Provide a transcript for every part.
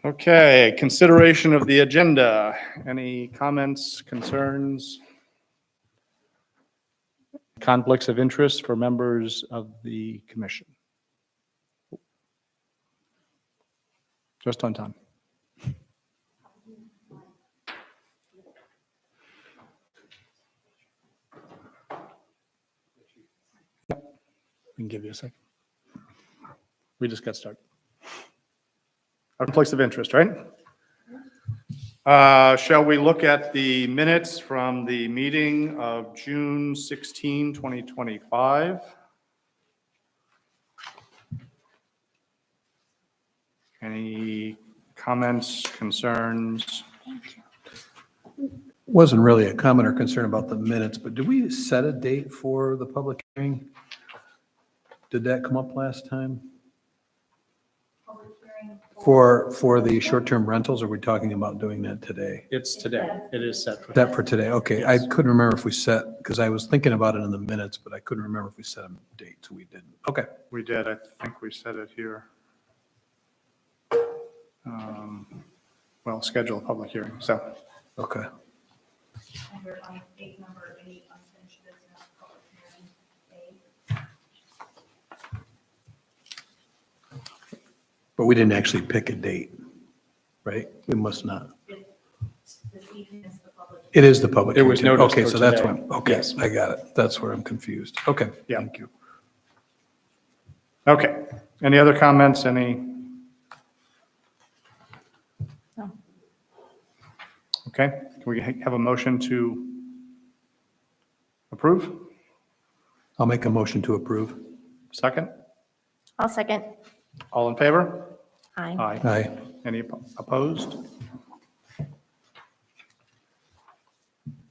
Okay, consideration of the agenda. Any comments, concerns? Conflicts of interest for members of the commission? Just on time. Yep. We can give you a second. We just got started. Conflicts of interest, right? Shall we look at the minutes from the meeting of June 16, 2025? Any comments, concerns? Wasn't really a comment or concern about the minutes, but did we set a date for the public hearing? Did that come up last time? For the short-term rentals, or are we talking about doing that today? It's today. It is set for That for today, okay. I couldn't remember if we set, because I was thinking about it in the minutes, but I couldn't remember if we set a date, so we didn't. Okay. We did. I think we said it here. Well, schedule a public hearing, so. Okay. Under eight, number 8, unfinished business, public hearing, 8. But we didn't actually pick a date, right? We must not. This evening is the public. It is the public. It was hearing. noticed Okay, for so that's today. when, okay, Yes. I got it. That's where I'm confused. Okay, Yeah. thank you. Okay. Any other comments? Any? No. Okay. Can we have a motion to approve? I'll make a motion to approve. Second? I'll second. All in favor? Aye. Aye. Any opposed?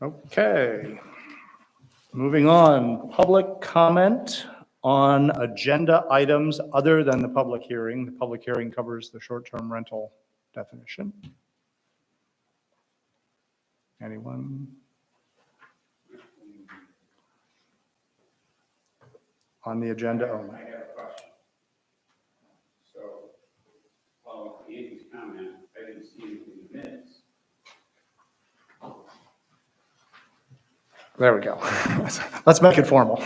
Okay. Moving on, public comment on agenda items other than the public hearing. The public hearing covers the short-term rental definition. Anyone? On the agenda only. I have a question. So, following Andy's comment, I didn't see anything in the minutes. There we go. Let's make it formal.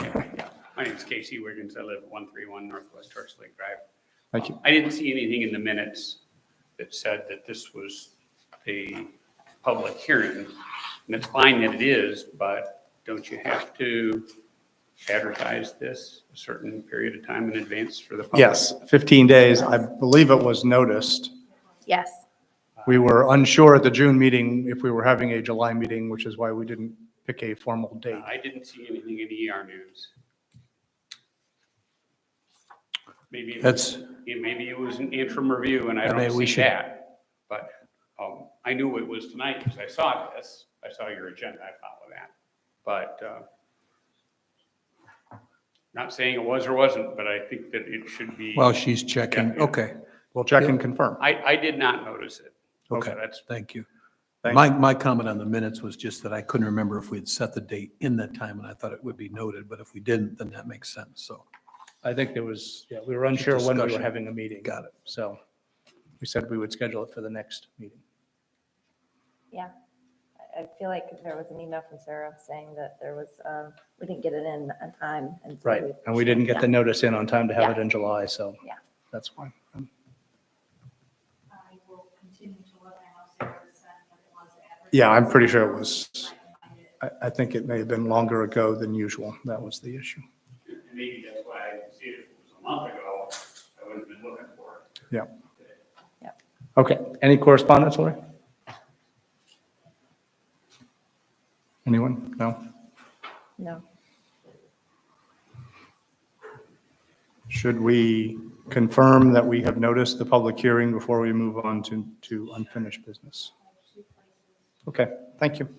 My name's Casey Wiggins. I live at 131 Northwest Torch Lake Drive. Thank you. I didn't see anything in the minutes that said that this was a public hearing. And it's fine that it is, but don't you have to advertise this a certain period of time in advance for the public? Yes, 15 days. I believe it was noticed. Yes. We were unsure at the June meeting if we were having a July meeting, which is why we didn't pick a formal date. I didn't see anything in ER News. Maybe maybe it was an interim review and I Maybe don't we see should- that. But I knew it was tonight because I saw this. I saw your agenda. I followed that. But not saying it was or wasn't, but I think that it should be. Well, she's checking. Yeah. Okay, We'll check and confirm. I did not notice it. okay, That's thank you. Thank My comment on the minutes was just that I couldn't remember if we had set the date in that time, and I thought it would be noted, but if we didn't, then that makes sense, so. I think there was, we were unsure when we were Discussion. having a meeting. Got it. So we said we would schedule it for the next meeting. Yeah, I feel like there was an email from Sarah saying that there was, we didn't get it in on time. And so Right. we- And we didn't get the Yeah. notice in on time to have it Yeah. in July, so Yeah. that's why. I will continue to look. I know Sarah said that it was advertised. Yeah, I'm pretty sure it was, I can find it. I think it may have been longer ago than usual. That was the issue. maybe that's why I didn't see it. If it was a month ago, I would have been looking for it. Yeah. Yeah. Okay. Any correspondence, Lori? Anyone? No? No, Should we confirm that we have noticed the public hearing before we move on to unfinished business? Okay, thank you.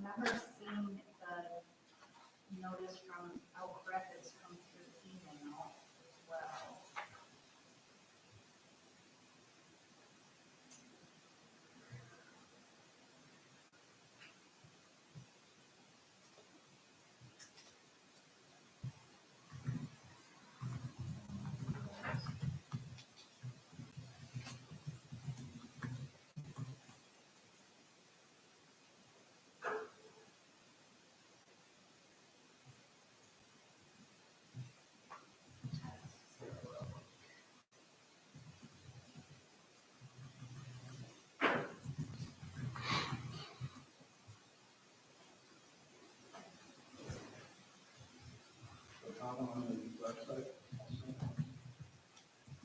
remember seeing the notice from Elk Rapids come through email as well.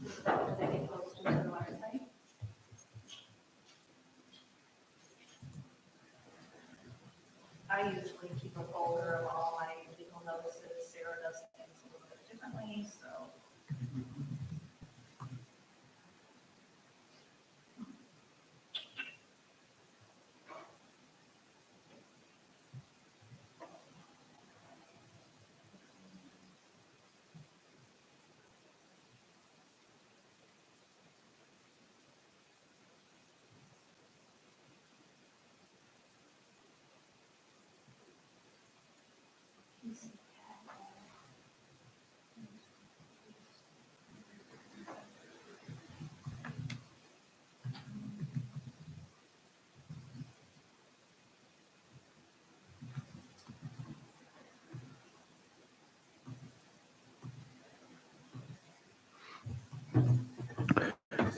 Did that get posted to the website? I usually keep a folder of all my legal notices. Sarah does things a little bit differently, so.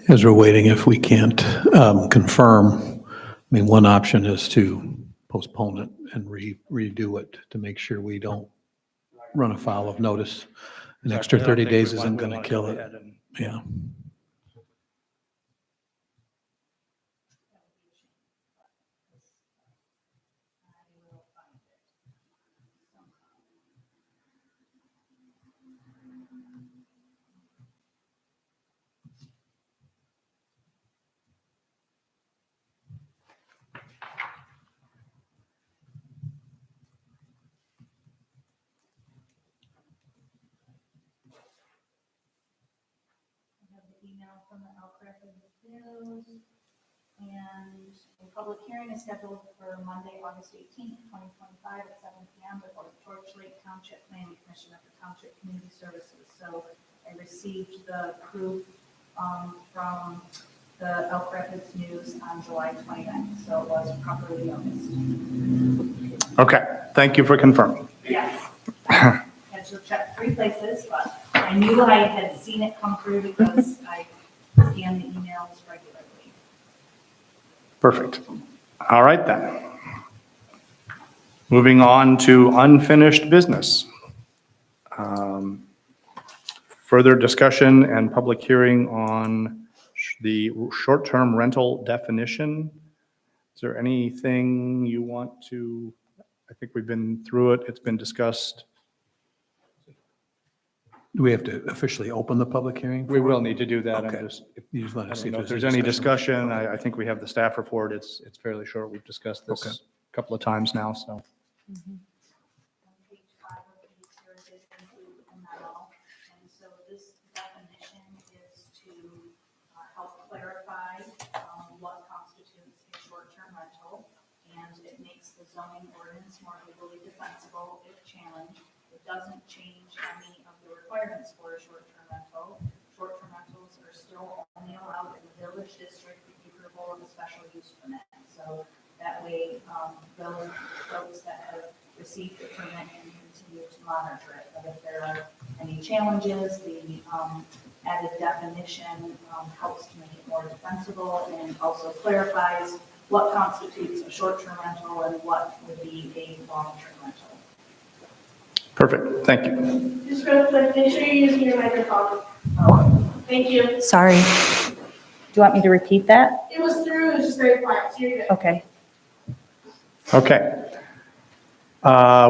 As we're waiting, if we can't confirm, I mean, one option is to postpone it and redo it to make sure we don't run afoul of notice. An extra Exactly. I don't 30 think days we isn't want- we going to wanna kill go it. ahead and- Yeah. I have the email from the Elk Rapids News. And a public hearing is scheduled for Monday, August 18th, 2025 at 7 PM before the Torch Lake Township Planning Commission of the Township Community Services. So I received the proof from the Elk Rapids News on July 29th, so it was properly noticed. Okay, thank you for confirming. Yes. Had to check 3 places, but I knew I had seen it come through because I scan the emails regularly. Perfect. All right then. Moving on to unfinished business. Further discussion and public hearing on the short-term rental definition. Is there anything you want to, I think we've been through it, it's been discussed. Do we have to officially open the public hearing? We will need to do that. Okay. I'm just, You just I want to see don't know if if there's there's any discussion. I think we have the staff report. It's fairly short. We've discussed Okay. this a couple of times now, so. On page 5 of the here did include a memo, and so this definition is to help clarify what constitutes a short-term rental, and it makes the zoning ordinance more legally defensible if challenged. It doesn't change any of the requirements for a short-term rental. Short-term rentals are still only allowed in the village district with the approval of a special use permit. So that way, those folks that have received the permit can continue to monitor it. But if there are any challenges, the added definition helps to make it more defensible and also clarifies what constitutes a short-term rental and what would be a long-term rental. Perfect, thank you. Just real quick, make sure you're using your microphone. Thank you. Sorry. Do you want me to repeat that? It was through, it was just very quiet, so you're good. Okay. Okay.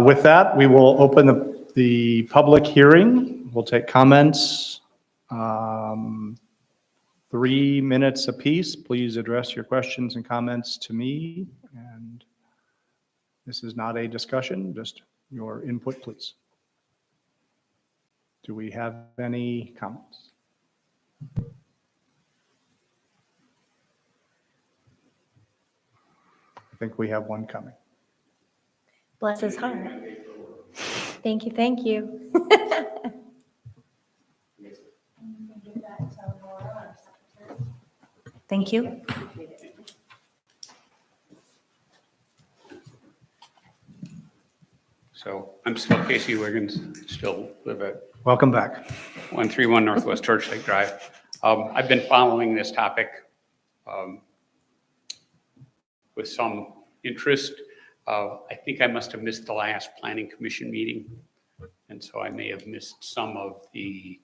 With that, we will open the public hearing. We'll take comments. 3 minutes apiece. Please address your questions and comments to me. And This is not a discussion, just your input, please. Do we have any comments? I think we have one coming. Bless his heart. Thank you, thank you. Thank you. So I'm still Casey Wiggins, still live at Welcome back. 131 Northwest Torch Lake Drive. I've been following this topic with some interest. I think I must have missed the last planning commission meeting, and so I may have missed some of the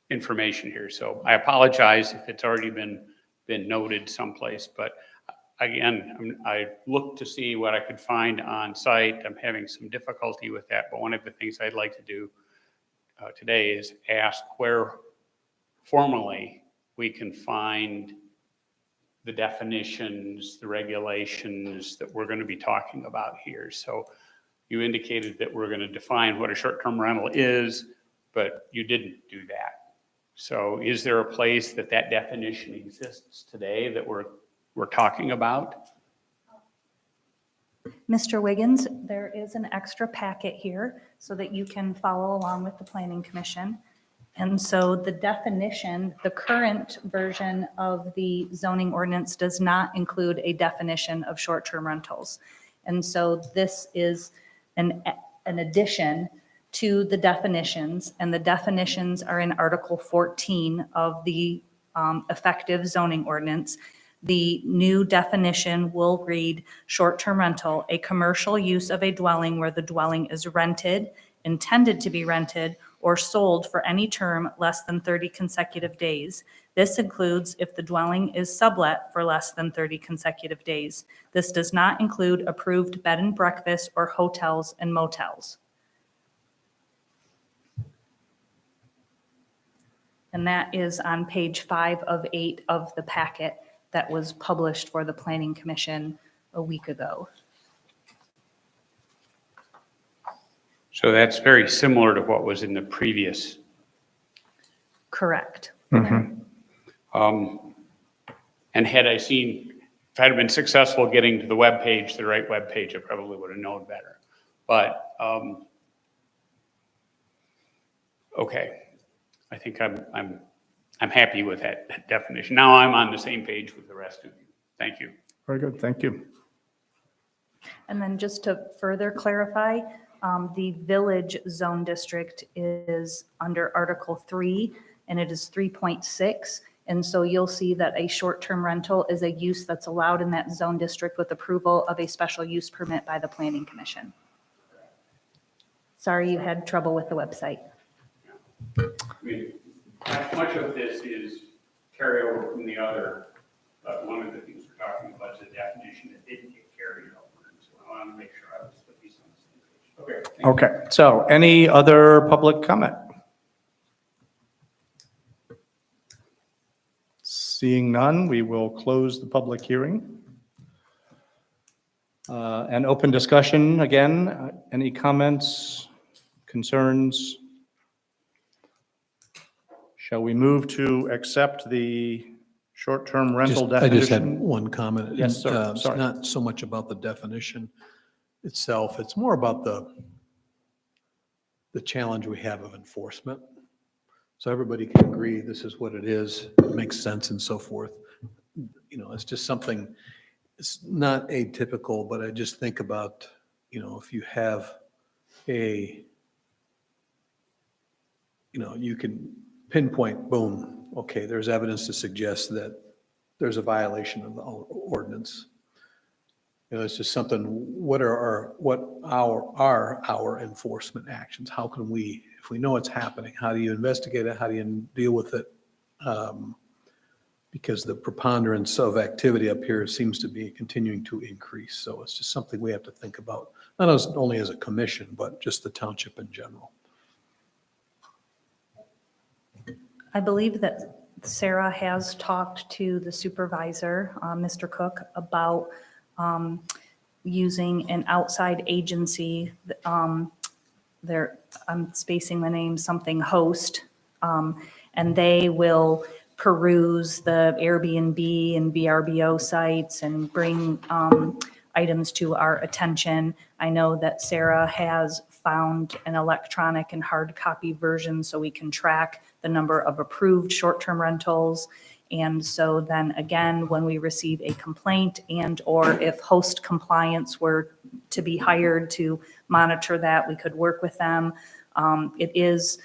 information here. So I apologize if it's already been noted someplace, but again, I looked to see what I could find on site. I'm having some difficulty with that, but one of the things I'd like to do today is ask where formally we can find the definitions, the regulations that we're going to be talking about here. So you indicated that we're going to define what a short-term rental is, but you didn't do that. So is there a place that definition exists today that we're talking about? Mr. Wiggins, there is an extra packet here so that you can follow along with the Planning Commission. And so the definition, the current version of the zoning ordinance does not include a definition of short-term rentals. And so this is an addition to the definitions, and the definitions are in Article 14 of the effective zoning ordinance. The new definition will read short-term rental, a commercial use of a dwelling where the dwelling is rented, intended to be rented, or sold for any term less than 30 consecutive days. This includes if the dwelling is sublet for less than 30 consecutive days. This does not include approved bed and breakfast or hotels and motels. And that is on page 5 of 8 of the packet that was published for the Planning Commission a week ago. So that's very similar to what was in the previous. Correct. And had I seen, if I'd have been successful getting to the webpage, the right webpage, I probably would have known better. But, okay, I think I'm happy with that definition. Now I'm on the same page with the rest of you. Thank you. Very good, thank you. And then just to further clarify, the village zone district is under Article 3, and it is 3.6. And so you'll see that a short-term rental is a use that's allowed in that zone district with approval of a special use permit by the Planning Commission. Sorry you had trouble with the website. I mean, much of this is carryover from the other, but one of the things we're talking about is a definition that didn't get carried over. And so I want to make sure I was at least on the same page. Okay. Thank you. Okay, so any other public comment? Seeing none, we will close the public hearing. And open discussion again. Any comments, concerns? Shall we move to accept the short-term rental I just had definition? one comment. Yes, sir. It's Sorry. not so much about the definition itself. It's more about the challenge we have of enforcement. So everybody can agree this is what it is, it makes sense and so forth. You know, it's just something, it's not atypical, but I just think about, you know, if you have you can pinpoint, boom, okay, there's evidence to suggest that there's a violation of the ordinance. You know, it's just something, what are our enforcement actions? How can we, if we know it's happening, how do you investigate it? How do you deal with it? Because the preponderance of activity up here seems to be continuing to increase. So it's just something we have to think about, not only as a commission, but just the township in general. I believe that Sarah has talked to the supervisor, Mr. Cook, about using an outside agency. I'm spacing the name, something Host. And they will peruse the Airbnb and VRBO sites and bring items to our attention. I know that Sarah has found an electronic and hard copy version so we can track the number of approved short-term rentals. And so then again, when we receive a complaint and/or if Host compliance were to be hired to monitor that, we could work with them. It is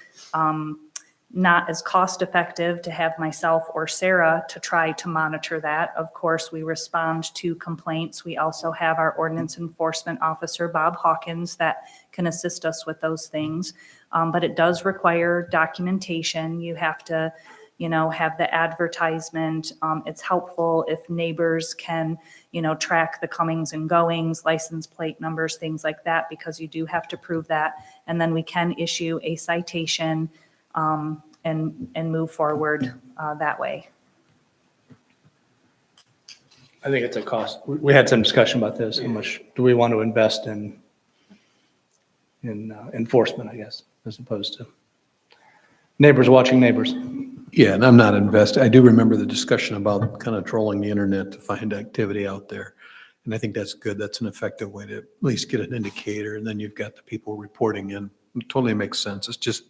not as cost effective to have myself or Sarah to try to monitor that. Of course, we respond to complaints. We also have our ordinance enforcement officer, Bob Hawkins, that can assist us with those things. But it does require documentation. You have to, have the advertisement. It's helpful if neighbors can, track the comings and goings, license plate numbers, things like that, because you do have to prove that. And then we can issue a citation and move forward that way. I think it's a cost. We had some discussion about this. How much do we want to invest in enforcement, I guess, as opposed to neighbors watching neighbors? Yeah, and I'm not invested. I do remember the discussion about kind of trolling the internet to find activity out there. And I think that's good. That's an effective way to at least get an indicator. And then you've got the people reporting in. It totally makes sense. It's just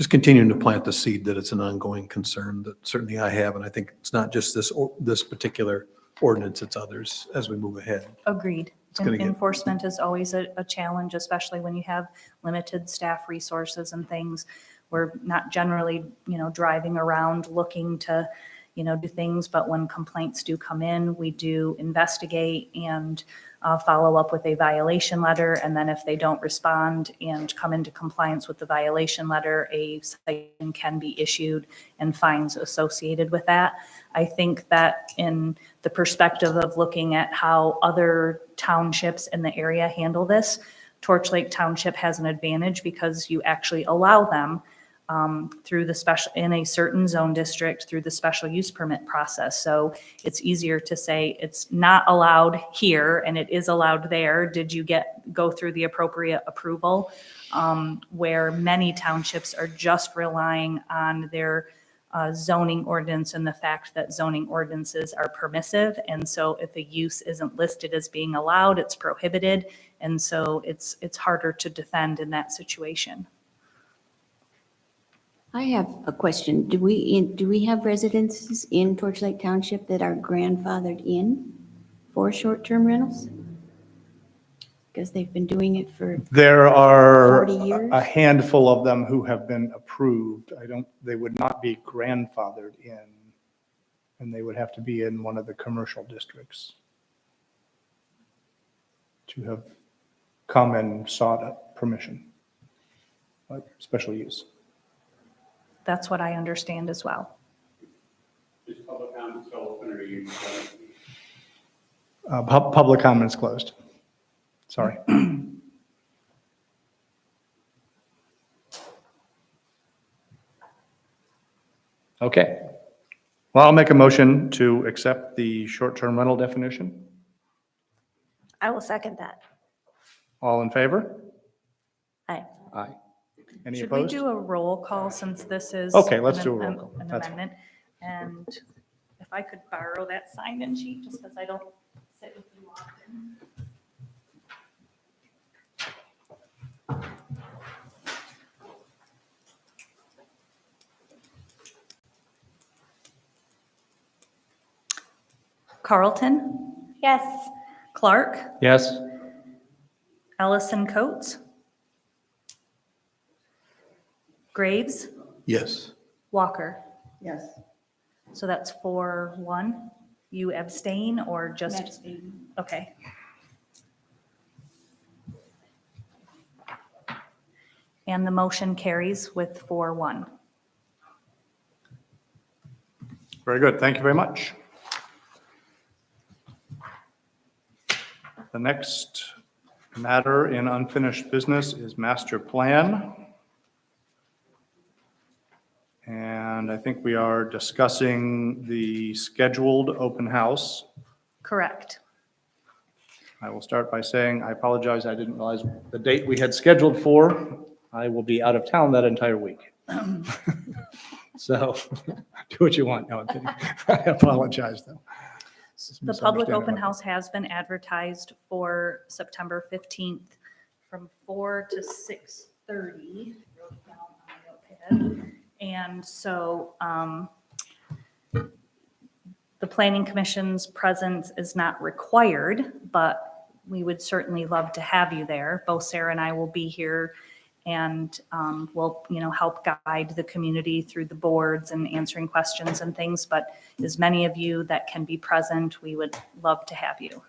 continuing to plant the seed that it's an ongoing concern that certainly I have. And I think it's not just this particular ordinance, it's others as we move ahead. Agreed. gonna get- Enforcement is always a challenge, especially when you have limited staff resources and things. We're not generally, driving around looking to, do things, but when complaints do come in, we do investigate and follow up with a violation letter. And then if they don't respond and come into compliance with the violation letter, a citation can be issued and fines associated with that. I think that in the perspective of looking at how other townships in the area handle this, Torch Lake Township has an advantage because you actually allow them through the special, in a certain zone district, through the special use permit process. So it's easier to say it's not allowed here and it is allowed there. Did you go through the appropriate approval? Where many townships are just relying on their zoning ordinance and the fact that zoning ordinances are permissive. And so if a use isn't listed as being allowed, it's prohibited. And so it's harder to defend in that situation. I have a question. Do we have residences in Torch Lake Township that are grandfathered in for short-term rentals? Because they've been doing it for, There are 40 years? a handful of them who have been approved. They would not be grandfathered in, and they would have to be in one of the commercial districts to have come and sought permission, like special use. That's what I understand as well. Is public comment still open or are you? Public comment is closed. Sorry. Okay. Well, I'll make a motion to accept the short-term rental definition. I will second that. All in favor? Aye. Aye. Any Should we opposed? do a roll call since this is? Okay, let's an do a roll call. An That's fine. amendment. And if I could borrow that sign-in sheet, just because I don't sit with you often. Carlton, Yes. Clark, Yes? Ellison Coates, Graves, Yes. Walker. Yes. So that's 4-1. You abstain or just? Okay. And the motion carries with 4-1. Very good. Thank you very much. The next matter in unfinished business is master plan. And I think we are discussing the scheduled open house. Correct. I will start by saying I apologize. I didn't realize the date we had scheduled for. I will be out of town that entire week. So do what you want. No, I'm kidding. I apologize, though. The public open house has been advertised for September 15th from 4 to 6:30. Wrote down on my notepad. And so the planning commission's presence is not required, but we would certainly love to have you there. Both Sarah and I will be here and we'll, help guide the community through the boards and answering questions and things. But as many of you that can be present, we would love to have you.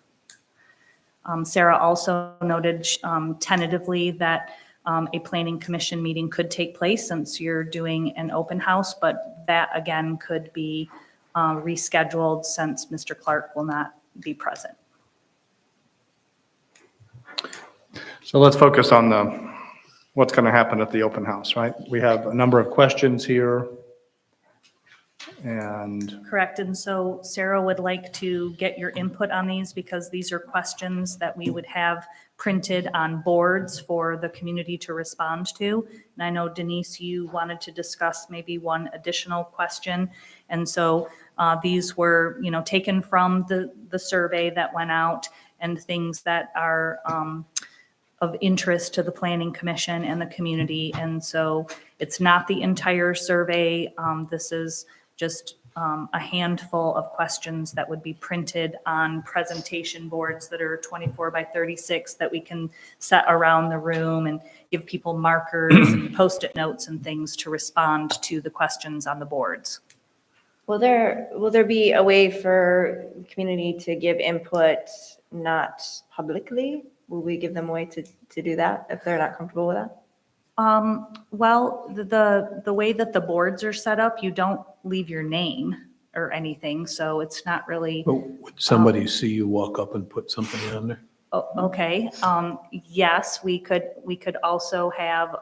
Sarah also noted tentatively that a planning commission meeting could take place since you're doing an open house, but that again could be rescheduled since Mr. Clark will not be present. So let's focus on what's going to happen at the open house, right? We have a number of questions here. And Correct. And so Sarah would like to get your input on these because these are questions that we would have printed on boards for the community to respond to. And I know Denise, you wanted to discuss maybe one additional question. And so these were, taken from the survey that went out and things that are of interest to the Planning Commission and the community. And so it's not the entire survey. This is just a handful of questions that would be printed on presentation boards that are 24 by 36 that we can set around the room and give people markers and Post-it notes and things to respond to the questions on the boards. Will there be a way for the community to give input not publicly? Will we give them a way to do that if they're not comfortable with that? Well, the way that the boards are set up, you don't leave your name or anything, so it's not really, But would somebody see you walk up and put something on there? okay. Yes, we could also have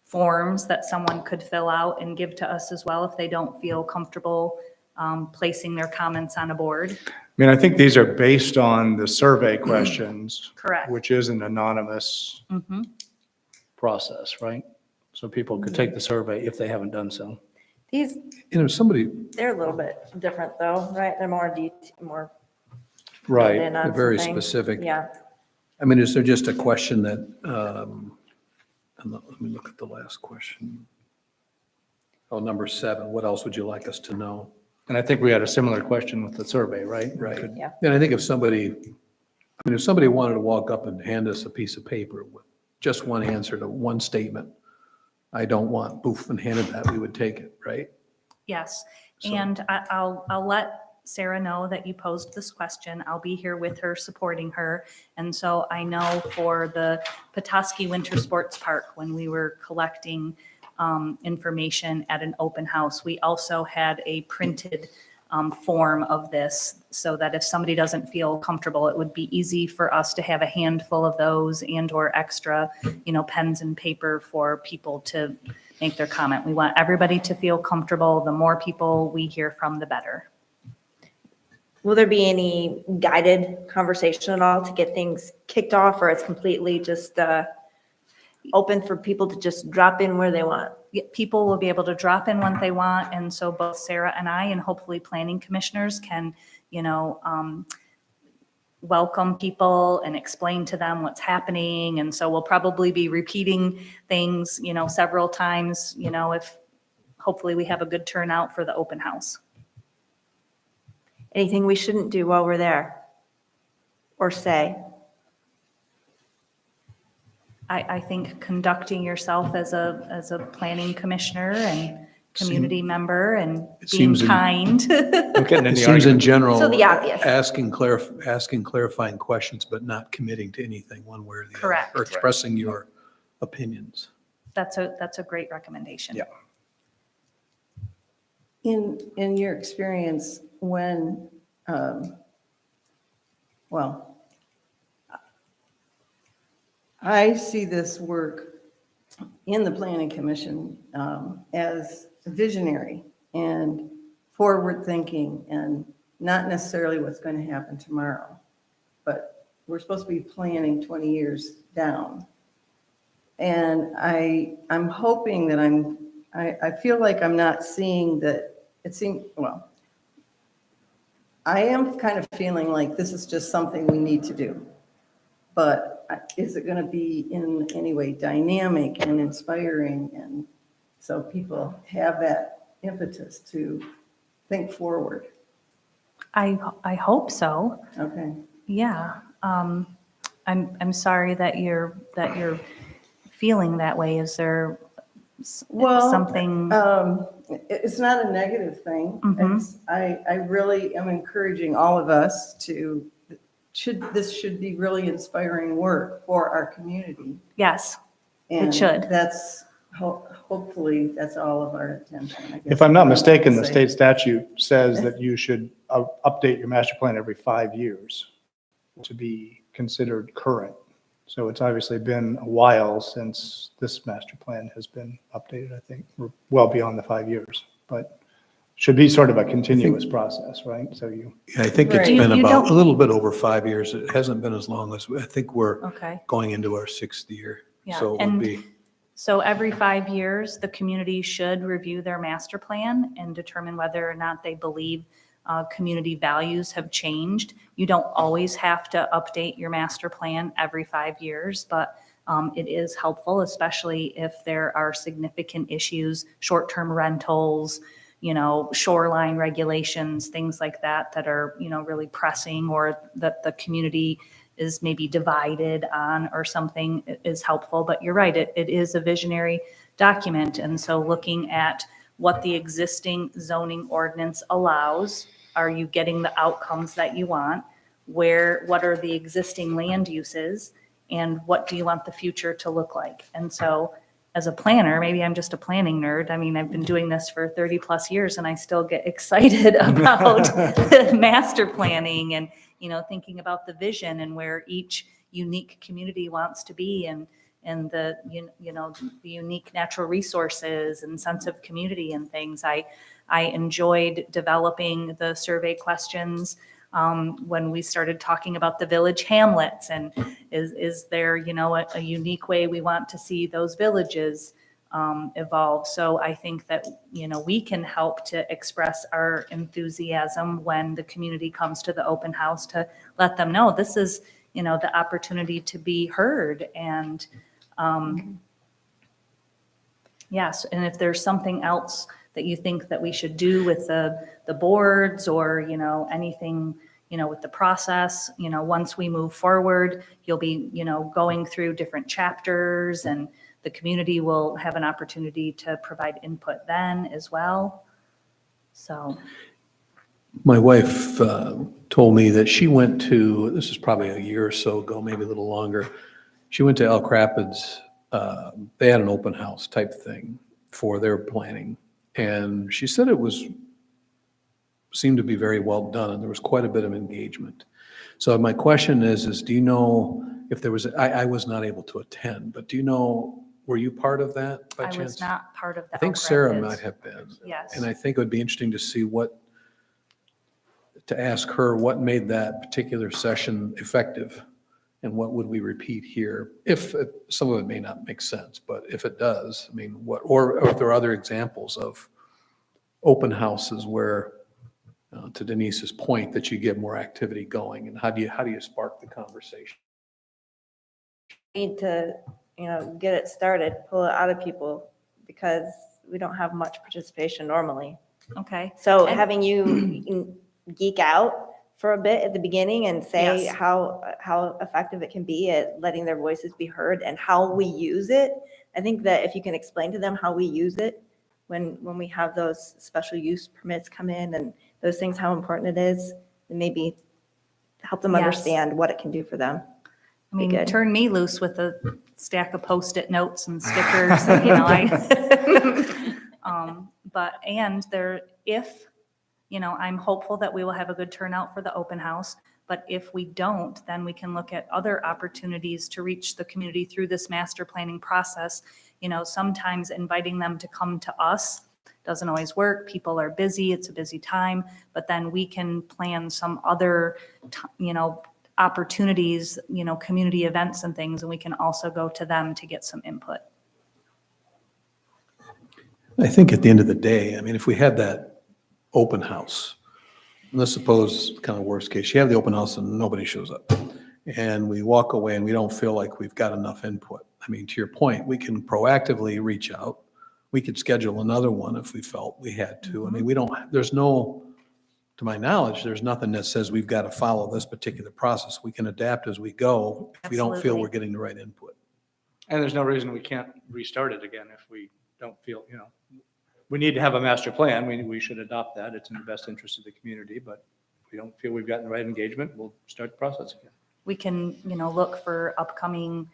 forms that someone could fill out and give to us as well if they don't feel comfortable placing their comments on a board. I think these are based on the survey questions. Correct. Which is an anonymous Mhm. process, right? So people could take the survey if they haven't done so. These, Somebody, they're a little bit different though, right? They're more Right. in on they're very some things. specific. Yeah. Is there just a question that, let me look at the last question. Oh, number 7, what else would you like us to know? And I think we had a similar question with the survey, right? Right. Could- Yeah. And I think if somebody wanted to walk up and hand us a piece of paper with just one answer to one statement, I don't want, poof, and handed that, we would take it, right? Yes, So- and I'll let Sarah know that you posed this question. I'll be here with her, supporting her. And so I know for the Petoskey Winter Sports Park, when we were collecting information at an open house, we also had a printed form of this so that if somebody doesn't feel comfortable, it would be easy for us to have a handful of those and or extra, pens and paper for people to make their comment. We want everybody to feel comfortable. The more people we hear from, the better. Will there be any guided conversation at all to get things kicked off, or it's completely just open for people to just drop in where they want? People will be able to drop in when they want. And so both Sarah and I, and hopefully planning commissioners can, welcome people and explain to them what's happening. And so we'll probably be repeating things, several times, if hopefully we have a good turnout for the open house. Anything we shouldn't do while we're there or say? I think conducting yourself as a planning commissioner and community member and It being seems in- kind. I'm getting in It the seems in argument. general. So the obvious. Asking clarifying questions, but not committing to anything one way or the other. Correct. Or expressing your opinions. That's a great recommendation. Yeah. In your experience, when, I see this work in the Planning Commission as visionary and forward-thinking and not necessarily what's going to happen tomorrow, but we're supposed to be planning 20 years down. And I'm hoping that I feel like I'm not seeing that, it seems, well, I am kind of feeling like this is just something we need to do. But is it going to be in any way dynamic and inspiring? And so people have that impetus to think forward. I hope so. Okay. Yeah. I'm sorry that you're feeling that way. Is there Well, something? It's not a negative thing. Mhm. I really am encouraging all of us this should be really inspiring work for our community. Yes. And should. That's, hopefully, that's all of our attention, I guess. If I'm not mistaken, the Say. state statute says that you should update your master plan every 5 years to be considered current. So it's obviously been a while since this master plan has been updated, I think. We're well beyond the 5 years, but should be sort of a continuous process, right? So you, Yeah, I think it's Right. been You about don't- a little bit over 5 years. It hasn't been as long as, I think we're Okay. going into our 6th year. Yeah, So it would and be, So every 5 years, the community should review their master plan and determine whether or not they believe community values have changed. You don't always have to update your master plan every 5 years, but it is helpful, especially if there are significant issues, short-term rentals, shoreline regulations, things like that are, really pressing, or that the community is maybe divided on or something is helpful. But you're right, it is a visionary document. And so looking at what the existing zoning ordinance allows, are you getting the outcomes that you want? What are the existing land uses? And what do you want the future to look like? And so as a planner, maybe I'm just a planning nerd. I mean, I've been doing this for 30 plus years and I still get excited about master planning and, thinking about the vision and where each unique community wants to be and the, the unique natural resources and sense of community and things. I enjoyed developing the survey questions when we started talking about the village hamlets and is there, a unique way we want to see those villages evolve. So I think that, we can help to express our enthusiasm when the community comes to the open house to let them know this is, the opportunity to be heard. And yes, and if there's something else that you think that we should do with the boards or, anything, with the process, once we move forward, you'll be, going through different chapters and the community will have an opportunity to provide input then as well. So. my wife told me that she went to, this is probably a year or so ago, maybe a little longer. She went to Elk Rapids. They had an open house type thing for their planning. And she said seemed to be very well done and there was quite a bit of engagement. So my question is do you know if there was, I was not able to attend, but do you know, were you part of that by I chance? was not part of the. I think Elk Sarah Rapids. might have been. Yes. And I think it would be interesting to see to ask her what made that particular session effective and what would we repeat here? If some of it may not make sense, but if it does, I mean, or if there are other examples of open houses where, to Denise's point, that you get more activity going, and how do you spark the conversation? Need to, get it started, pull it out of people because we don't have much participation normally. Okay. So And- having you geek out for a bit at the beginning and say Yes. how effective it can be at letting their voices be heard and how we use it. I think that if you can explain to them how we use it when we have those special use permits come in and those things, how important it is, and maybe help them Yes. understand what it can do for them. I mean, good. turn me loose with a stack of Post-it notes and stickers, and, I'm hopeful that we will have a good turnout for the open house, but if we don't, then we can look at other opportunities to reach the community through this master planning process. Sometimes inviting them to come to us doesn't always work. People are busy, it's a busy time, but then we can plan some other, opportunities, community events and things, and we can also go to them to get some input. I think at the end of the day, I mean, if we had that open house, let's suppose kind of worst case, you have the open house and nobody shows up. And we walk away and we don't feel like we've got enough input. I mean, to your point, we can proactively reach out. We could schedule another one if we felt we had to. I mean, to my knowledge, there's nothing that says we've got to follow this particular process. We can adapt as we go if we don't feel Absolutely. we're getting the right input. And there's no reason we can't restart it again if we don't feel, we need to have a master plan. We should adopt that. It's in the best interest of the community, but if we don't feel we've gotten the right engagement, we'll start the process again. We can, look for upcoming,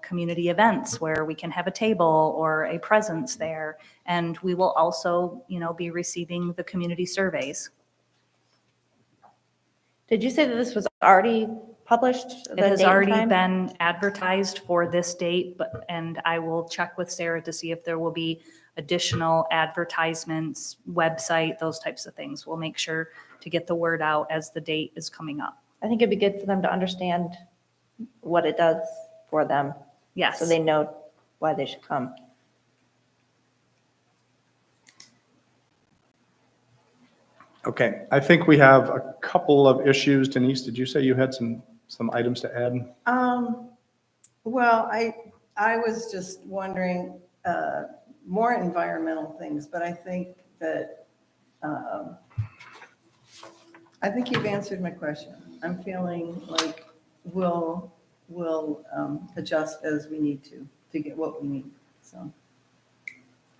community events where we can have a table or a presence there. And we will also, be receiving the community surveys. Did you say that this was already published? It has already been advertised for this date, and I will check with Sarah to see if there will be additional advertisements, website, those types of things. We'll make sure to get the word out as the date is coming up. I think it'd be good for them to understand what it does for them, Yes. so they know why they should come. Okay, I think we have a couple of issues. Denise, did you say you had some items to add? Well, I was just wondering, more environmental things, but I think that, I think you've answered my question. I'm feeling like we'll adjust as we need to get what we need, so.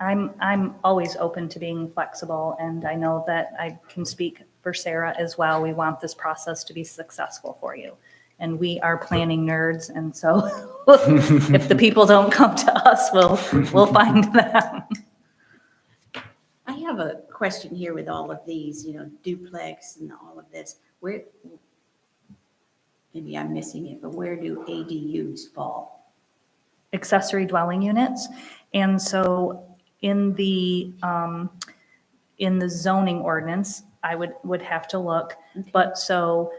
I'm always open to being flexible, and I know that I can speak for Sarah as well. We want this process to be successful for you. And we are planning nerds, and so if the people don't come to us, we'll find them. I have a question here with all of these, duplex and all of this. Where, maybe I'm missing it, but where do ADUs fall? Accessory dwelling units. And so in the zoning ordinance, I would have to look, but so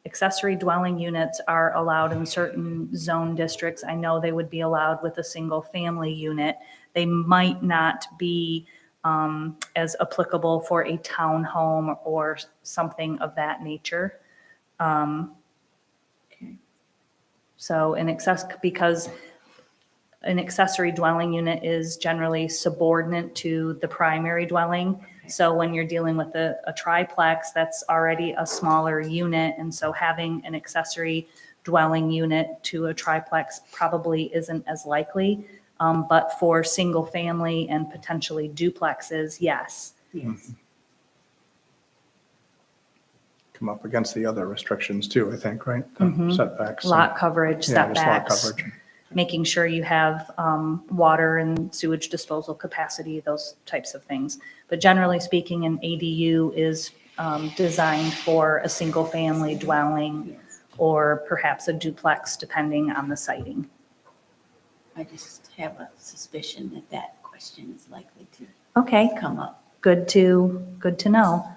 accessory dwelling units are allowed in certain zone districts. I know they would be allowed with a single family unit. They might not be as applicable for a townhome or something of that nature. So because an accessory dwelling unit is generally subordinate to the primary dwelling. So when you're dealing with a triplex, that's already a smaller unit. And so having an accessory dwelling unit to a triplex probably isn't as likely. But for single family and potentially duplexes, yes. Yes. Come up against the other restrictions too, I think, right? The setbacks. Lot coverage, Yeah, just lot setbacks, coverage. making sure you have water and sewage disposal capacity, those types of things. But generally speaking, an ADU is designed for a single family dwelling or perhaps a duplex, depending on the siting. I just have a suspicion that question is likely to Okay, come up good to know.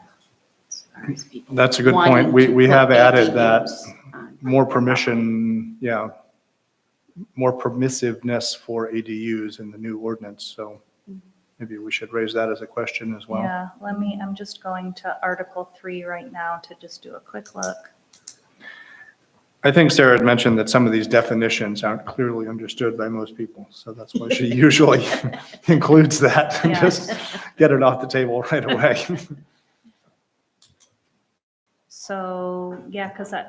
as far as people That's a good wanting point. to We have put added that ADUs on more their permission, more permissiveness for ADUs in the new ordinance. So maybe we should raise that as a question as well. Yeah, I'm just going to Article 3 right now to just do a quick look. I think Sarah had mentioned that some of these definitions aren't clearly understood by most people. So that's why she usually includes that and Yeah. just get it off the table right away. So, yeah, because I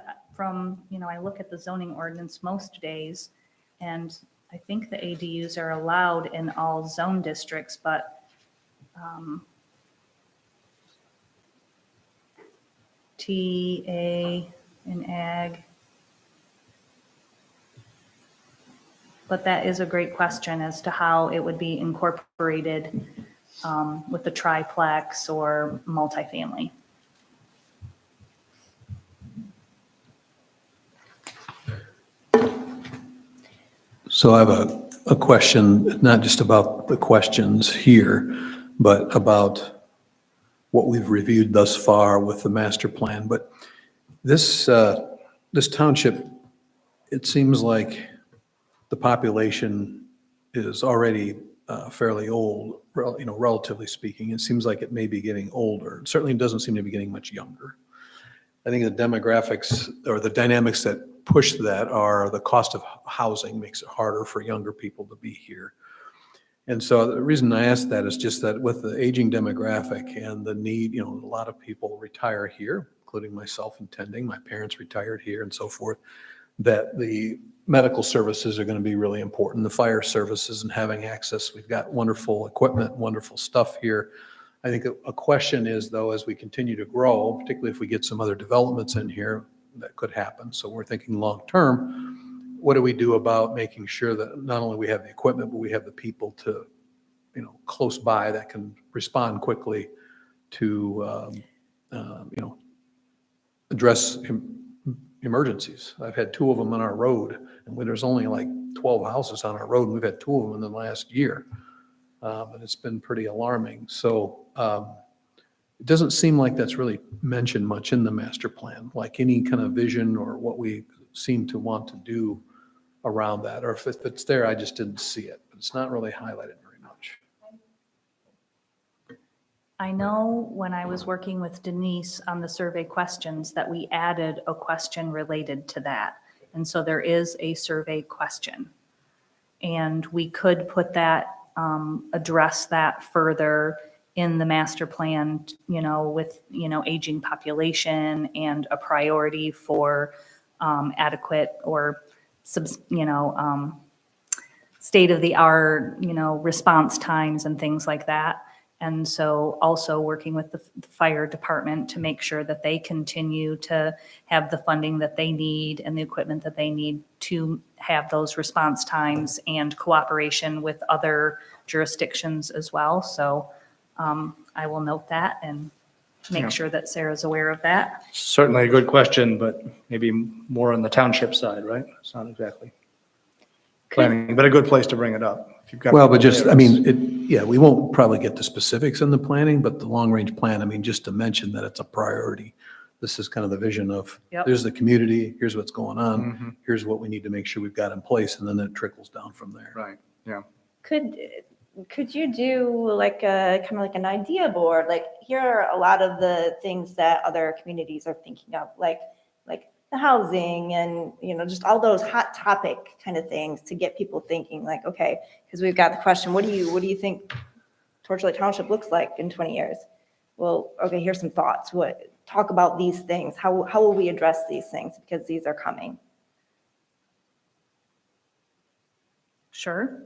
look at the zoning ordinance most days, and I think the ADUs are allowed in all zone districts, but TA in ag. But that is a great question as to how it would be incorporated with the triplex or multifamily. So I have a question, not just about the questions here, but about what we've reviewed thus far with the master plan. But this this township, it seems like the population is already fairly old, relatively speaking. It seems like it may be getting older. It certainly doesn't seem to be getting much younger. I think the demographics or the dynamics that push that are the cost of housing makes it harder for younger people to be here. And so the reason I ask that is just that with the aging demographic and the need, a lot of people retire here, including myself intending, my parents retired here and so forth, that the medical services are going to be really important, the fire services and having access. We've got wonderful equipment, wonderful stuff here. I think a question is, though, as we continue to grow, particularly if we get some other developments in here, that could happen. So we're thinking long-term, what do we do about making sure that not only we have the equipment, but we have the people to, close by that can respond quickly to, address emergencies. I've had 2 of them on our road, and when there's only like 12 houses on our road, and we've had 2 of them in the last year. And it's been pretty alarming. So it doesn't seem like that's really mentioned much in the master plan, like any kind of vision or what we seem to want to do around that. Or if it's there, I just didn't see it, but it's not really highlighted very much. I know when I was working with Denise on the survey questions that we added a question related to that. And so there is a survey question. And we could put that, address that further in the master plan, with, aging population and a priority for adequate or, state of the art, response times and things like that. And so also working with the fire department to make sure that they continue to have the funding that they need and the equipment that they need to have those response times and cooperation with other jurisdictions as well. So I will note that and Yeah. make sure that Sarah's aware of that. Certainly a good question, but maybe more on the township side, right? It's not exactly planning, but a good place to bring it up. If you've got Well, but people just, there, we won't probably get the specifics in the planning, but the long-range plan, just to mention that it's a priority. This is kind of the vision of, Yep. there's the community, here's what's going on, Mhm. here's what we need to make sure we've got in place, and then it trickles down from there. Right, yeah. Could you do like a kind of like an idea board? Like, here are a lot of the things that other communities are thinking of, like the housing and, just all those hot topic kind of things to get people thinking like, okay, because we've got the question, what do you think Torchlight Township looks like in 20 years? Well, okay, here's some thoughts. Talk about these things. How will we address these things? Because these are coming. Sure.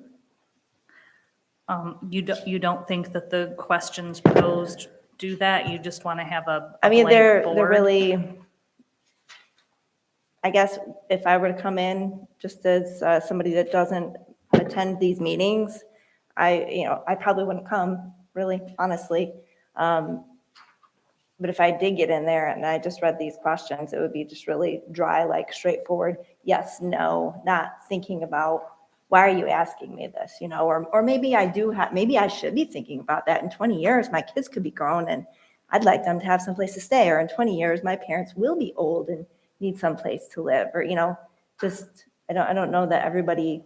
You don't think that the questions posed do that? You just want to have a blank They're board? really, I guess if I were to come in just as somebody that doesn't attend these meetings, I probably wouldn't come, really, honestly. But if I did get in there and I just read these questions, it would be just really dry, like straightforward, yes, no, not thinking about, why are you asking me this, or maybe maybe I should be thinking about that. In 20 years, my kids could be grown and I'd like them to have some place to stay, or in 20 years, my parents will be old and need some place to live, or, just, I don't know that everybody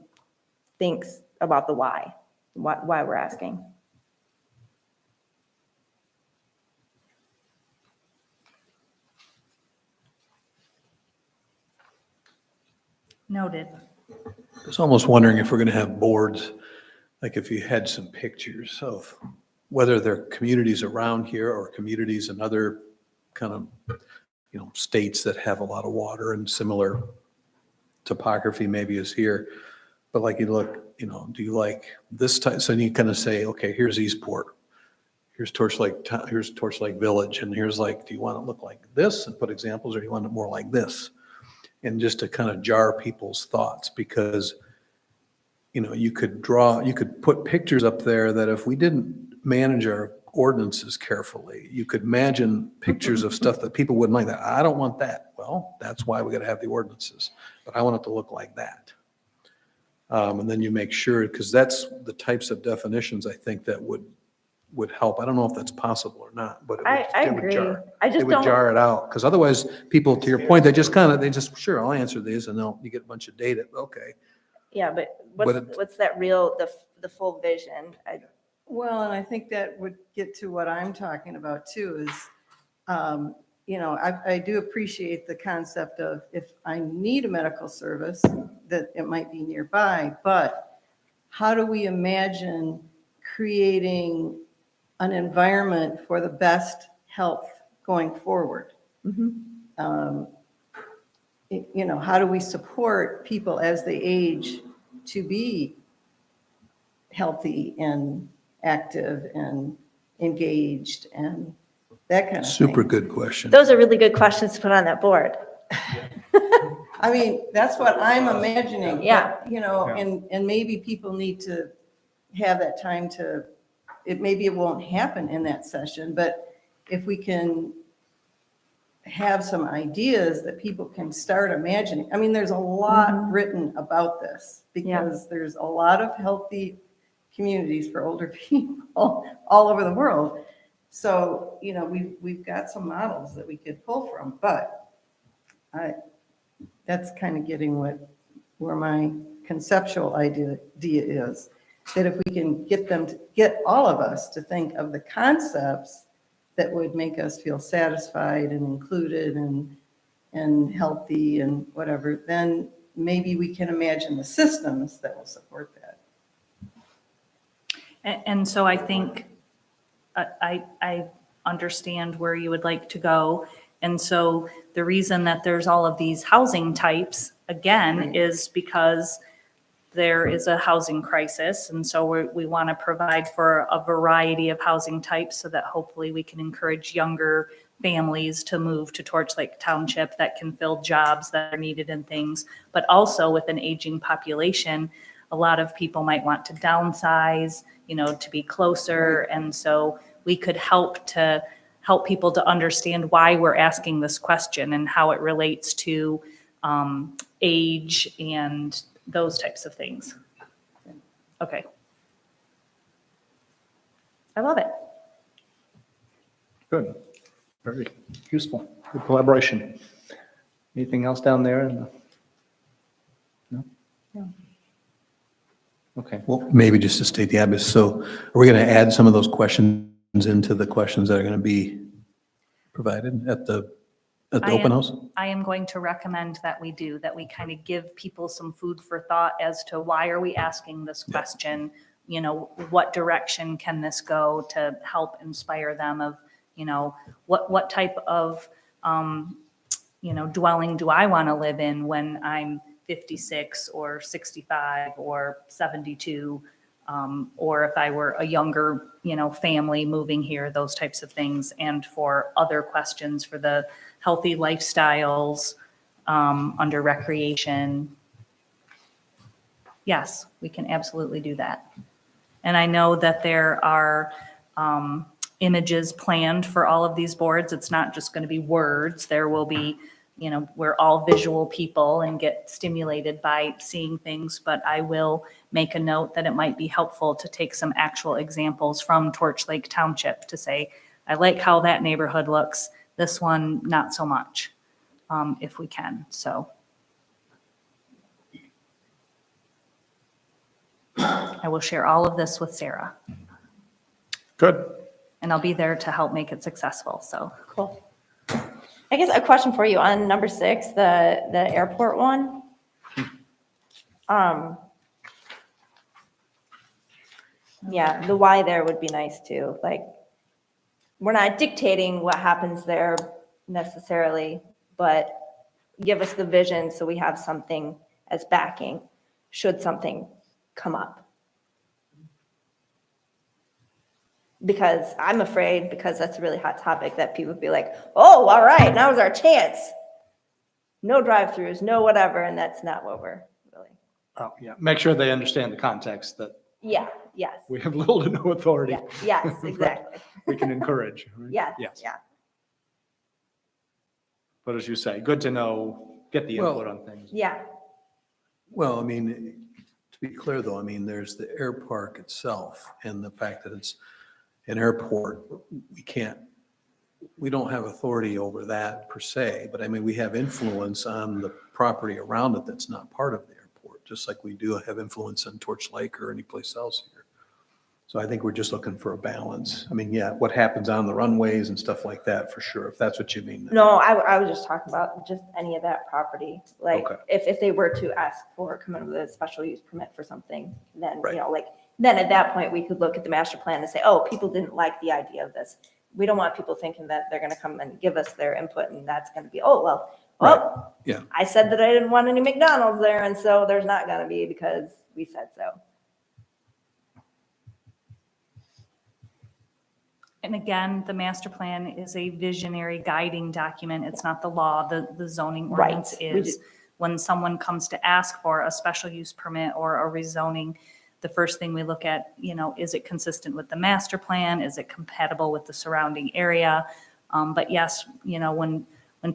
thinks about the why we're asking. Noted. I was almost wondering if we're going to have boards, like if you had some pictures of whether they're communities around here or communities in other kind of, states that have a lot of water and similar topography maybe as here. But like you look, do you like this type? So you kind of say, okay, here's Eastport, here's Torchlight Village, and here's do you want it to look like this and put examples, or do you want it more like this? And just to kind of jar people's thoughts, because, you could put pictures up there that if we didn't manage our ordinances carefully, you could imagine pictures of stuff that people wouldn't like. That I don't want that. Well, that's why we got to have the ordinances, but I want it to look like that. And then you make sure, because that's the types of definitions I think that would would help. I don't know if that's possible or not, but I it would agree. jar. I It just would don't, jar it out, because otherwise, people, to your point, they just, sure, I'll answer these, and you get a bunch of data, okay. yeah, but But what's that real, the full vision? Well, and I think that would get to what I'm talking about too, is, I do appreciate the concept of if I need a medical service, that it might be nearby, but how do we imagine creating an environment for the best health going forward? How do we support people as they age to be healthy and active and engaged and that kind of thing? Super good question. Those are really good questions to put on that board. I mean, that's what I'm imagining. but, Yeah. And maybe people need to have that time to, maybe it won't happen in that session, but if we can have some ideas that people can start imagining. I mean, there's a lot written about this because there's a lot of healthy communities for older people all over the world. So, we've got some models that we could pull from, but that's kind of getting where my conceptual idea is, that if we can get all of us to think of the concepts that would make us feel satisfied and included and healthy and whatever, then maybe we can imagine the systems that will support that. And so I think I understand where you would like to go. And so the reason that there's all of these housing types, again, is because there is a housing crisis. And so we want to provide for a variety of housing types so that hopefully we can encourage younger families to move to Torchlake Township that can fill jobs that are needed and things. But also with an aging population, a lot of people might want to downsize, to be closer. And so we could help people to understand why we're asking this question and how it relates to age and those types of things. Okay. I love it. Good. Very useful. Good collaboration. Anything else down there? No? No. Okay. Well, maybe just to state the obvious, so are we going to add some of those questions into the questions that are going to be provided at the open house? I am going to recommend that we kind of give people some food for thought as to why are we asking this question? What direction can this go to help inspire them of, what type of, dwelling do I want to live in when I'm 56 or 65 or 72? Or if I were a younger, family moving here, those types of things. And for other questions for the healthy lifestyles under recreation. Yes, we can absolutely do that. And I know that there are images planned for all of these boards. It's not just going to be words. There will be, we're all visual people and get stimulated by seeing things, but I will make a note that it might be helpful to take some actual examples from Torchlake Township to say, I like how that neighborhood looks. This one, not so much, if we can. So I will share all of this with Sarah. Good. And I'll be there to help make it successful. So Cool. I guess a question for you on number 6, the airport one. Yeah, the why there would be nice too. Like, we're not dictating what happens there necessarily, but give us the vision so we have something as backing should something come up. Because I'm afraid, because that's a really hot topic, that people would be like, oh, all right, now's our chance. No drive-throughs, no whatever, and that's not what we're really. Oh, yeah. Make sure they understand the context that Yeah, yes. we have little to no authority. Yeah, yes, exactly. We can encourage. Right? Yes, Yes. yeah. But as you say, good to know, get the Well- input on things. Yeah, Well, I mean, to be clear though, I mean, there's the air park itself and the fact that it's, an airport, we don't have authority over that per se, but I mean, we have influence on the property around it that's not part of the airport, just like we do have influence on Torch Lake or any place else here. So I think we're just looking for a balance. I mean, yeah, what happens on the runways and stuff like that, for sure, if that's what you mean. No, I was just talking about just any of that property. Like, Okay. if they were to ask for, come in with a special use permit for something, then, Right. you know, like, then at that point, we could look at the master plan and say, oh, people didn't like the idea of this. We don't want people thinking that they're gonna come and give us their input, and that's gonna be, oh, well, Yeah. I said that I didn't want any McDonald's there, and so there's not gonna be because we said so. And again, the master plan is a visionary guiding document. It's not the law. The zoning Right. ordinance We is. When someone comes to ask for a special use permit or a rezoning, the first thing we look at, you know, is it consistent with the master plan? Is it compatible with the surrounding area? But yes, you know, when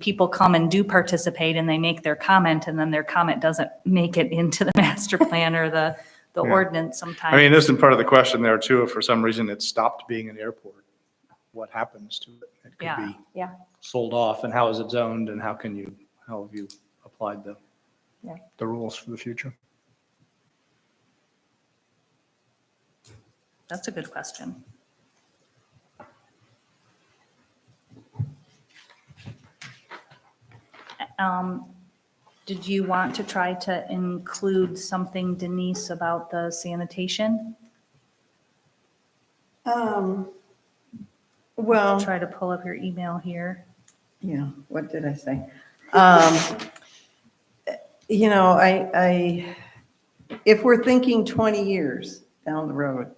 people come and do participate and they make their comment and then their comment doesn't make it into the master plan or the Yeah. ordinance sometimes. I mean, isn't part of the question there too, if for some reason it stopped being an airport, what happens to it? It could Yeah. be Yeah. sold off, and how is it zoned, and how have you applied Yeah. the rules for the future? That's a good question. Did you want to try to include something, Denise, about the sanitation? Well, Try to pull up your email here. yeah, what did I say? You know, if we're thinking 20 years down the road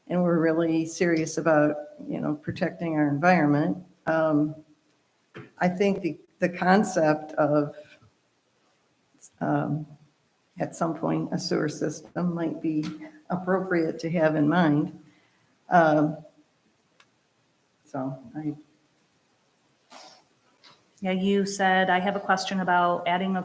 and we're really serious about, you know, protecting our environment, I think the concept of, at some point, a sewer system might be appropriate to have in mind. So Yeah, you said, I have a question about adding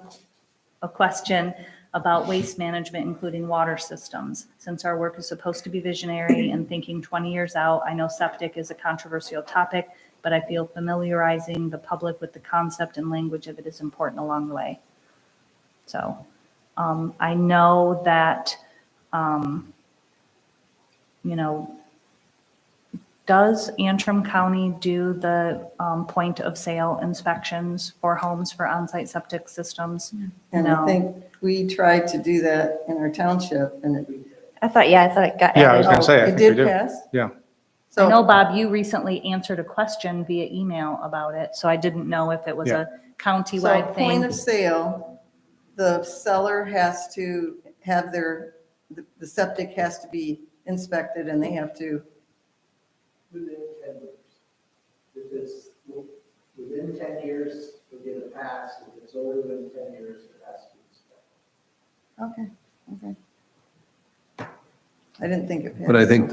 a question about waste management, including water systems. Since our work is supposed to be visionary and thinking 20 years out, I know septic is a controversial topic, but I feel familiarizing the public with the concept and language of it is important along the way. So I know that, you know, does Antrim County do the point of sale inspections for homes for on-site septic systems? And No. I think we tried to do that in our township and it I thought it got. Yeah, I was gonna say, I it think we did do. pass. Yeah. I know, So, Bob, you recently answered a question via email about it, so I didn't know if it was a so countywide point thing. of sale, the seller has to have the septic has to be inspected and they have to, Within 10 years. If it's within 10 years, we get a pass. If it's over than 10 years, it has to be inspected. okay. I didn't think it passed. But I think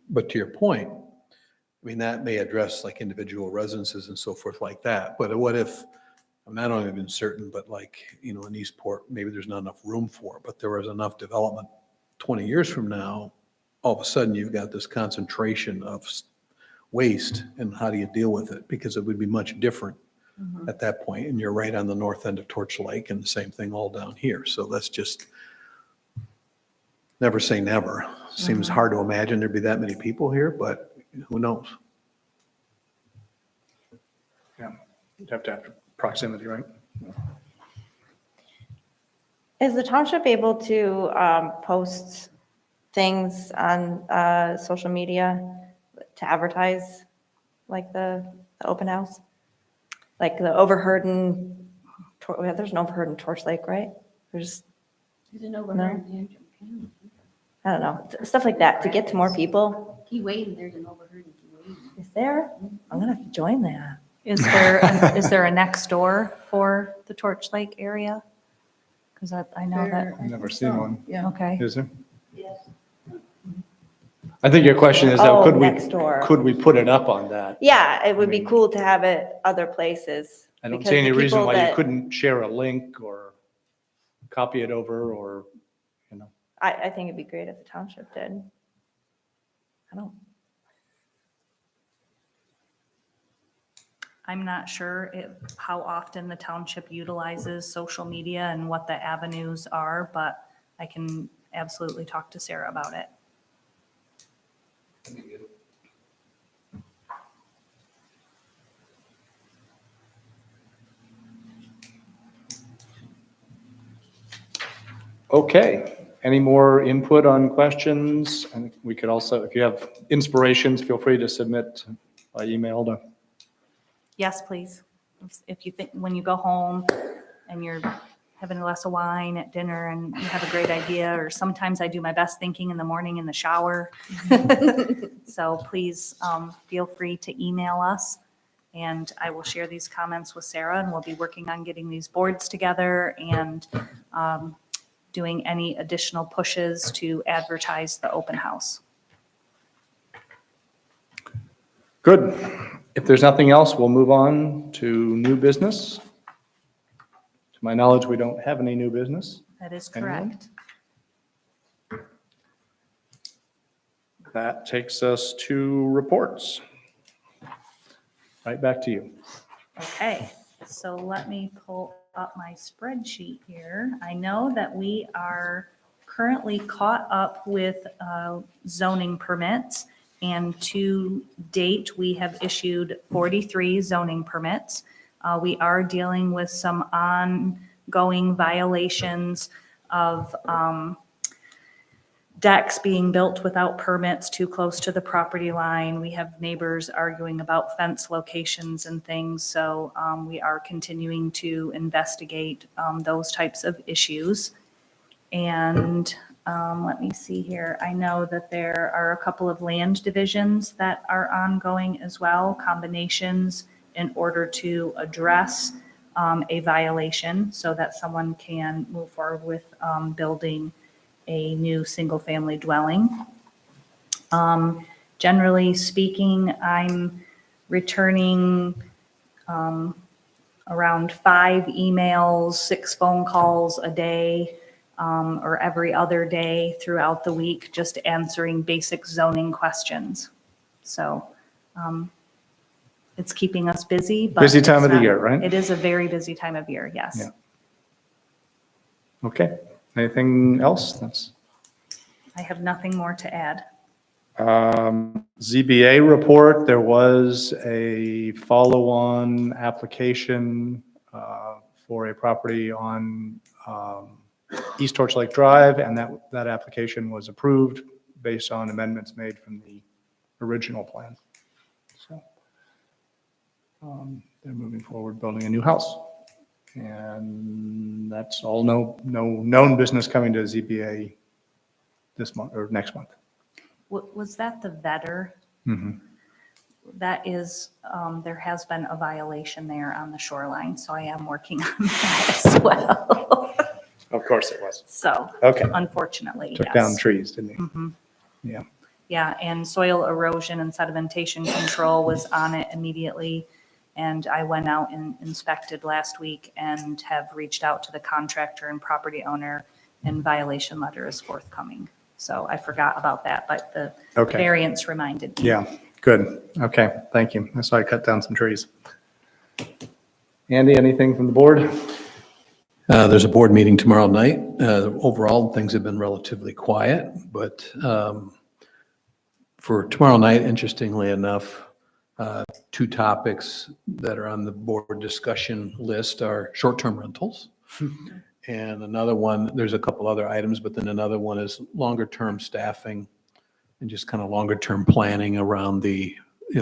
but to your point, I mean, that may address like individual residences and so forth like that. But what if, I'm not only been certain, but like, you know, in Eastport, maybe there's not enough room for it, but there was enough development 20 years from now, all of a sudden you've got this concentration of waste, and how do you deal with it? Because it would be much different at that point, and you're right on the north end of Torch Lake, and the same thing all down here. So let's just never say never. Seems hard to imagine there'd be that many people here, but who knows? Yeah. You'd have to have proximity, right? Is the township able to post things on social media to advertise, like the open house? Like the overheard in, there's an overheard in Torch Lake, right? There's, There's an overheard in Antrim County. I don't know, stuff like that, to get to more people. Key Wade, there's an overheard in Key Wade. Is there? I'm gonna have to join that. Is there a next door for the Torch Lake area? Because I know that, I've never seen one. Yeah. okay. Is there? I think your question is, Oh, though, next door. could we put it up on that? Yeah, it would be cool to have it other places. I don't because see any the reason people why you that- couldn't share a link or copy it over, or, you know. I think it'd be great if the township did. I don't, I'm not sure how often the township utilizes social media and what the avenues are, but I can absolutely talk to Sarah about it. Okay, any more input on questions? And we could also, if you have inspirations, feel free to submit by email to. Yes, please. If you think, when you go home and you're having a glass of wine at dinner and you have a great idea, or sometimes I do my best thinking in the morning in the shower. So please feel free to email us, and I will share these comments with Sarah, and we'll be working on getting these boards together and doing any additional pushes to advertise the open house. Good. If there's nothing else, we'll move on to new business. To my knowledge, we don't have any new business. That is Anyone? correct. That takes us to reports. Right back to you. Okay, so let me pull up my spreadsheet here. I know that we are currently caught up with zoning permits, and to date, we have issued 43 zoning permits. We are dealing with some ongoing violations of decks being built without permits too close to the property line. We have neighbors arguing about fence locations and things. So we are continuing to investigate those types of issues. And let me see here. I know that there are a couple of land divisions that are ongoing as well, combinations in order to address a violation so that someone can move forward with building a new single-family dwelling. Generally speaking, I'm returning around 5 emails, 6 phone calls a day, or every other day throughout the week, just answering basic zoning questions. So it's keeping us busy. But Busy time it's of the not- year, right? It is a very busy time of year, yes. Yeah. Okay, anything else? I have nothing more to add. ZBA report, there was a follow-on application for a property on East Torch Lake Drive, and that application was approved based on amendments made from the original plan. So they're moving forward, building a new house. And that's all, no known business coming to ZBA this month or next month. Was that the vetter? Mhm. That is, there has been a violation there on the shoreline, so I am working on that as well. Of course it was. So, Okay. unfortunately, Took down yes. trees, didn't he? Mhm. Yeah. Yeah, and soil erosion and sedimentation control was on it immediately. And I went out and inspected last week and have reached out to the contractor and property owner, and violation letter is forthcoming. So I forgot about that, but the Okay. variance reminded me. Yeah, good. Okay, thank you. I saw I cut down some trees. Andy, anything from the board? There's a board meeting tomorrow night. Overall, things have been relatively quiet, but for tomorrow night, interestingly enough, 2 topics that are on the board discussion list are short-term rentals. And another one, there's a couple other items, but then another one is longer-term staffing and just kind of longer-term planning around the,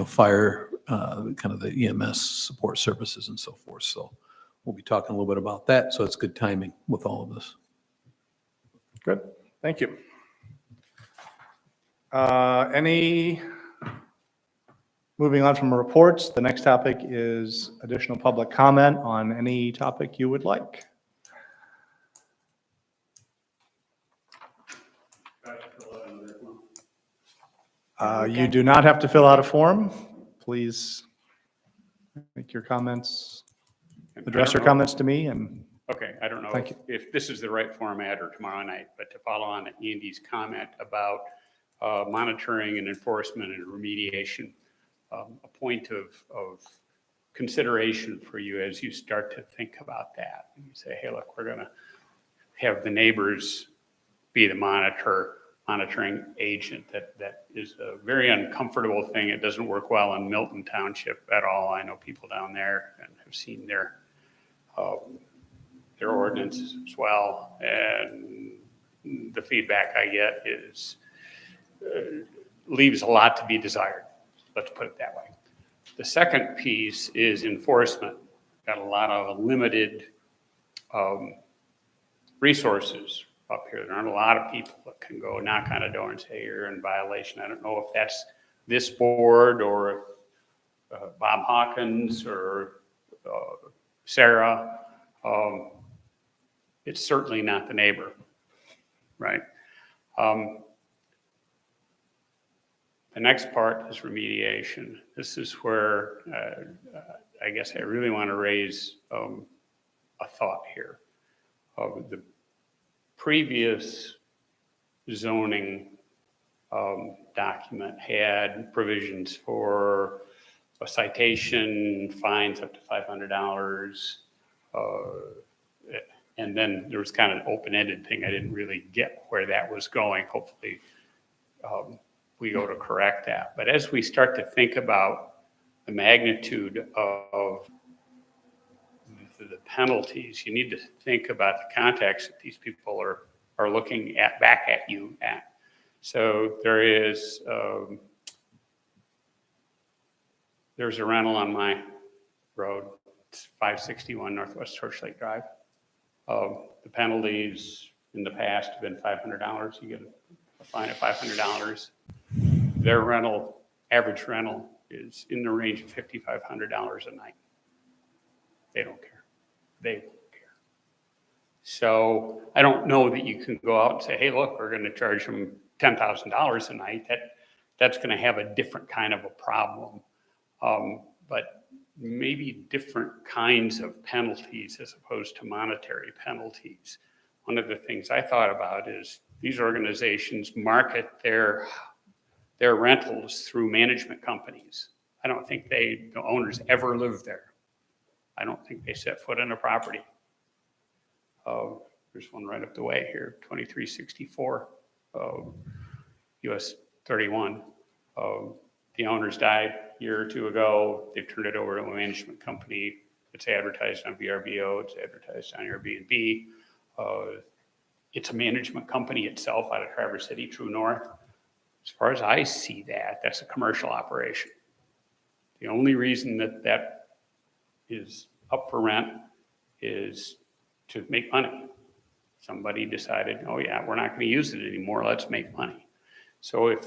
fire, kind of the EMS support services and so forth. So we'll be talking a little bit about that. So it's good timing with all of this. Good, thank you. Moving on from reports, the next topic is additional public comment on any topic you would like. You do not have to fill out a form. Please make your comments, address your comments to me, and Okay, I don't know Thank you. if this is the right format or tomorrow night, but to follow on Andy's comment about monitoring and enforcement and remediation. A point of consideration for you as you start to think about that. And you say, hey, look, we're going to have the neighbors be the monitoring agent. That is a very uncomfortable thing. It doesn't work well in Milton Township at all. I know people down there and have seen their ordinances as well. And the feedback I get is leaves a lot to be desired. Let's put it that way. The second piece is enforcement. Got a lot of limited resources up here. There aren't a lot of people that can go knock on a door and say you're in violation. I don't know if that's this board or Bob Hawkins or Sarah. It's certainly not the neighbor, right? The next part is remediation. This is where I guess I really want to raise a thought here. The previous zoning document had provisions for a citation, fines up to $500, and then there was kind of an open-ended thing. I didn't really get where that was going. Hopefully, we go to correct that. But as we start to think about the magnitude of the penalties, you need to think about the context that these people are looking at back at you at. So there's a rental on my road. It's 561 Northwest Torch Lake Drive. The penalties in the past have been $500. You get a fine of $500. Their average rental is in the range of $5,500 a night. They don't care. They won't care. So I don't know that you can go out and say, hey, look, we're going to charge them $10,000 a night. That's going to have a different kind of a problem. But maybe different kinds of penalties as opposed to monetary penalties. One of the things I thought about is these organizations market their rentals through management companies. I don't think the owners ever live there. I don't think they set foot on a property. There's one right up the way here, 2364 US 31. The owners died a year or two ago. They've turned it over to a management company. It's advertised on VRBO. It's advertised on Airbnb. It's a management company itself out of Traverse City, True North. As far as I see that, that's a commercial operation. The only reason that is up for rent is to make money. Somebody decided, oh yeah, we're not going to use it anymore. Let's make money. So if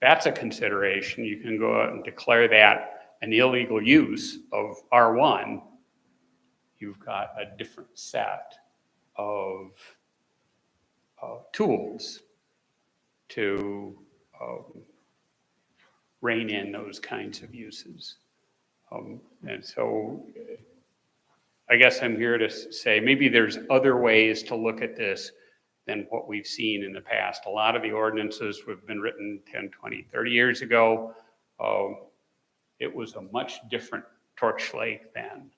that's a consideration, you can go out and declare that an illegal use of R1. You've got a different set of tools to rein in those kinds of uses. And so I guess I'm here to say maybe there's other ways to look at this than what we've seen in the past. A lot of the ordinances have been written 10, 20, 30 years ago. It was a much different Torch Lake then.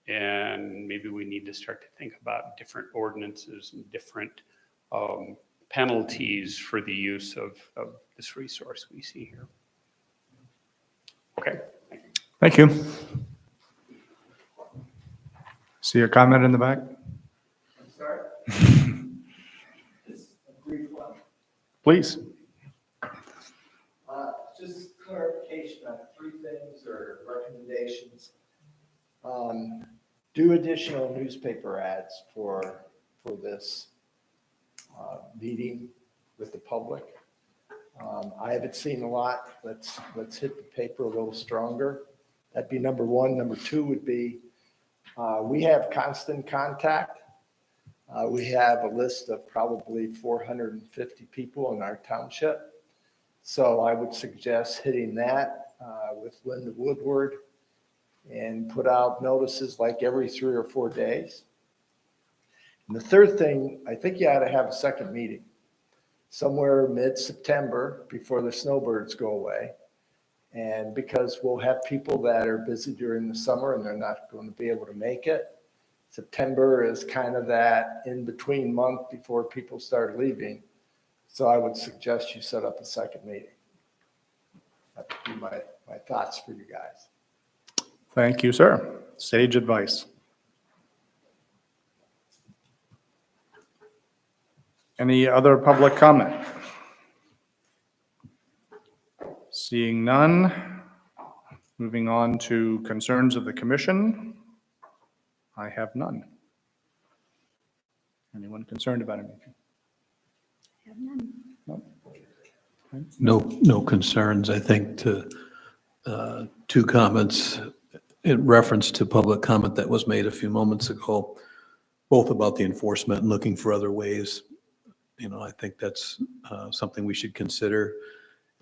And maybe we need to start to think about different ordinances and different penalties for the use of this resource we see here. Okay. Thank you. See a comment in the back? I'm sorry. Just a brief one. Please. Just clarification on 3 things or recommendations. Do additional newspaper ads for this meeting with the public. I haven't seen a lot. Let's hit the paper a little stronger. That'd be number 1. Number 2 would be we have constant contact. We have a list of probably 450 people in our township. So I would suggest hitting that with Linda Woodward and put out notices like every 3 or 4 days. And the third thing, I think you ought to have a second meeting. somewhere mid-September before the snowbirds go away. And because we'll have people that are busy during the summer and they're not going to be able to make it, September is kind of that in-between month before people start leaving. So I would suggest you set up a second meeting. That would be my thoughts for you guys. Thank you, sir. Sage advice. Any other public comment? Seeing none, moving on to concerns of the commission. I have none. Anyone concerned about anything? No concerns. I think two comments in reference to public comment that was made a few moments ago, both about the enforcement and looking for other ways. I think that's something we should consider.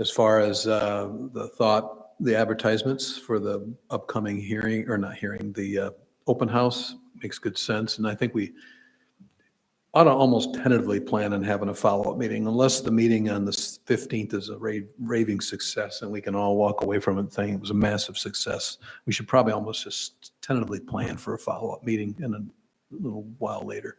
As far as the advertisements for the upcoming hearing, or not hearing, the open house makes good sense. And I think we ought to almost tentatively plan on having a follow-up meeting, unless the meeting on the 15th is a raving success and we can all walk away from it saying it was a massive success. We should probably almost just tentatively plan for a follow-up meeting in a little while later.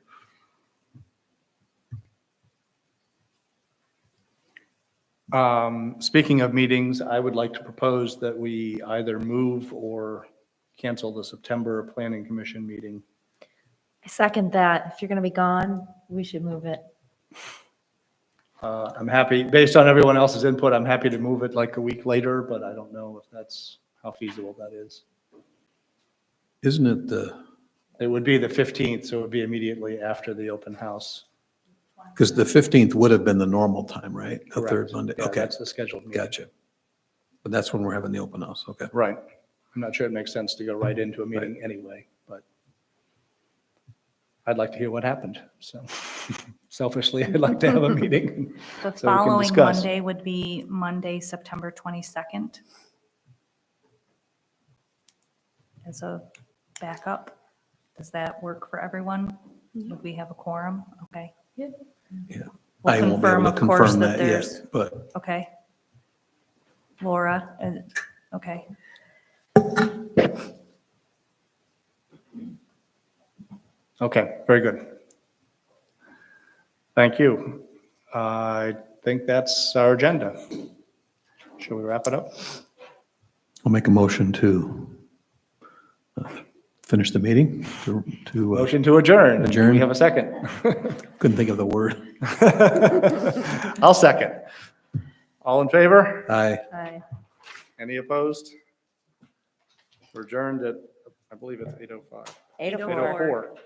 Speaking of meetings, I would like to propose that we either move or cancel the September Planning Commission meeting. I second that. If you're going to be gone, we should move it. I'm happy, based on everyone else's input, I'm happy to move it like a week later, but I don't know if that's how feasible that is. Isn't it It would be the 15th, so it would be immediately after the open house. because the 15th would have been the normal time, right? The third Correct. Monday. Yeah, Okay, that's the scheduled meeting. gotcha. But that's when we're having the open house. Okay. Right. I'm not sure it makes sense to go right into a meeting anyway, but I'd like to hear what happened. So selfishly, I'd like to have a meeting. The so we can following discuss. Monday would be Monday, September 22nd. As a backup, does that work for everyone? Would we have a quorum? Okay. Yeah. We'll I won't be able confirm, to of course, confirm that that there's, yet, but okay. Laura, okay. Okay, very good. Thank you. I think that's our agenda. Shall we wrap it up? I'll make a motion to finish the meeting, to Motion to adjourn. Do Adjourn. we have a second? couldn't think of the word. I'll second. All in favor? Aye. Any opposed? We're adjourned at, I believe it's 8:05. 8:04. 8:04.